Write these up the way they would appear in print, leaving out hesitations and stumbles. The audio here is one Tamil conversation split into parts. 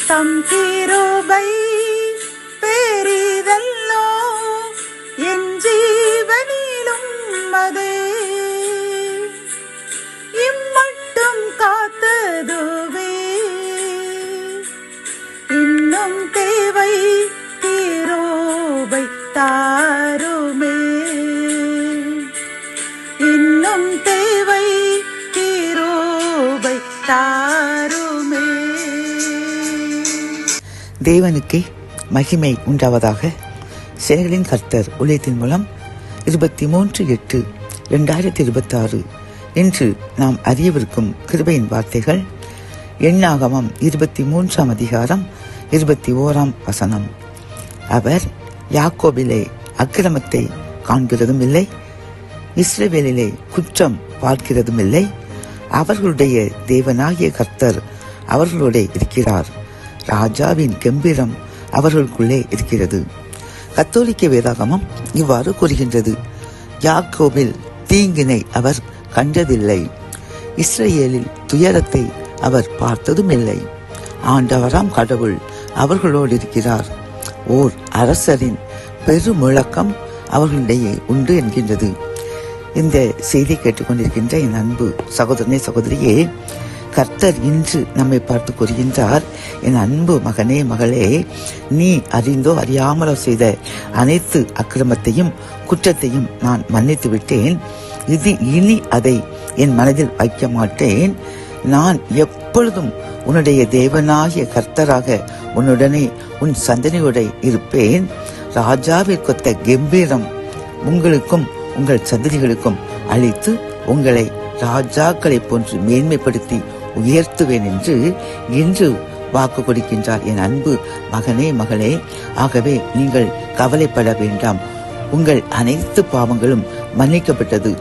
தம் கிருபை பெரிதல்லோ என் ஜீவனிலும் அதே இம்மட்டும் காத்ததுவே இன்னும் தேவை கிருபை தாருமே இன்னும் தேவை கிருபை தாருமே. தேவனுக்கே மகிமை உண்டாவதாக. சேனைகளின் கர்த்தர் ஊழியத்தின் மூலம் 23/8/2026 இன்று நாம் அறியவிருக்கும் கிருபையின் வார்த்தைகள். எண்ணாகமம் 23ஆம் அதிகாரம் 21ஆம் வசனம். அவர் யாக்கோபிலே அக்கிரமத்தை காண்கிறதும் இல்லை, இஸ்ரவேலிலே குற்றம் பார்க்கிறதும் இல்லை. அவர்களுடைய தேவனாகிய கர்த்தர் அவர்களோட இருக்கிறார். ராஜாவின் கம்பீரம் அவர்களுக்குள்ளே இருக்கிறது. கத்தோலிக்க வேதாகமம் இவ்வாறு கூறுகின்றது: யாக்கோபில் தீங்கினை அவர் கண்டதில்லை, இஸ்ரவேலில் துயரத்தை அவர் பார்த்ததும் இல்லை. ஆண்டவராம் கடவுள் அவர்களோடு இருக்கிறார். ஓர் அரசரின் பெருமுழக்கம் அவர்களிடையே உண்டு என்கின்றது. இந்த செய்தி கேட்டுக்கொண்டிருக்கின்ற என் அன்பு சகோதரனே சகோதரியே, கர்த்தர் இன்று நம்மை பார்த்து கூறுகின்றார்: என் அன்பு மகனே மகளே, நீ அறிந்தோ அறியாமலோ செய்த அனைத்து அக்கிரமத்தையும் குற்றத்தையும் நான் மன்னித்து விட்டேன். இனி அதை என் மனதில் வைக்க மாட்டேன். நான் எப்பொழுதும் உன்னுடைய தேவனாகிய கர்த்தராக உன்னுடனே உன் சந்ததியோட இருப்பேன். ராஜாவிற்கொத்த கம்பீரம் உங்களுக்கும் உங்கள் சந்ததிகளுக்கும் அளித்து உங்களை ராஜாக்களை போன்று மேன்மைப்படுத்தி உயர்த்துவேன் என்று இன்று வாக்கு கொடுக்கின்றார் என் அன்பு மகனே மகளே. ஆகவே நீங்கள் கவலைப்பட வேண்டாம். உங்கள் அனைத்து பாவங்களும் மன்னிக்கப்பட்டது.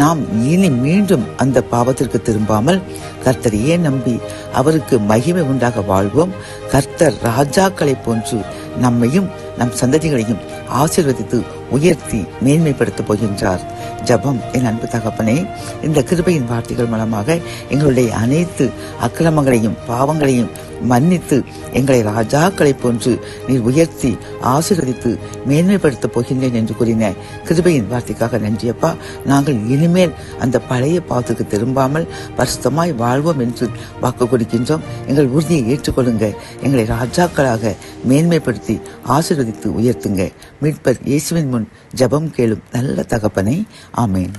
நாம் இனி மீண்டும் அந்த பாவத்திற்கு திரும்பாமல் கர்த்தரையே நம்பி அவருக்கு மகிமை உண்டாக வாழ்வோம். கர்த்தர் ராஜாக்களை போன்று நம்மையும் நம் சந்ததிகளையும் ஆசீர்வதித்து உயர்த்தி மேன்மைப்படுத்த போகின்றார். ஜபம். என் அன்பு தகப்பனே, இந்த கிருபையின் வார்த்தைகள் மூலமாக எங்களுடைய அனைத்து அக்கிரமங்களையும் பாவங்களையும் மன்னித்து எங்களை ராஜாக்களை போன்று நீர் உயர்த்தி ஆசீர்வதித்து மேன்மைப்படுத்த போகின்றேன் என்று கூறின கிருபையின் வார்த்தைக்காக நன்றியப்பா. நாங்கள் இனிமேல் அந்த பழைய பாவத்துக்கு திரும்பாமல் பரிசுத்தமாய் வாழ்வோம் என்று வாக்கு கொடுக்கின்றோம். எங்கள் உறுதியை ஏற்றுக்கொள்ளுங்க. எங்களை ராஜாக்களாக மேன்மைப்படுத்தி ஆசீர்வதித்து உயர்த்துங்க. மீட்பர் இயேசுவின் முன் ஜபம் கேளும் நல்ல தகப்பனே. ஆமேன்.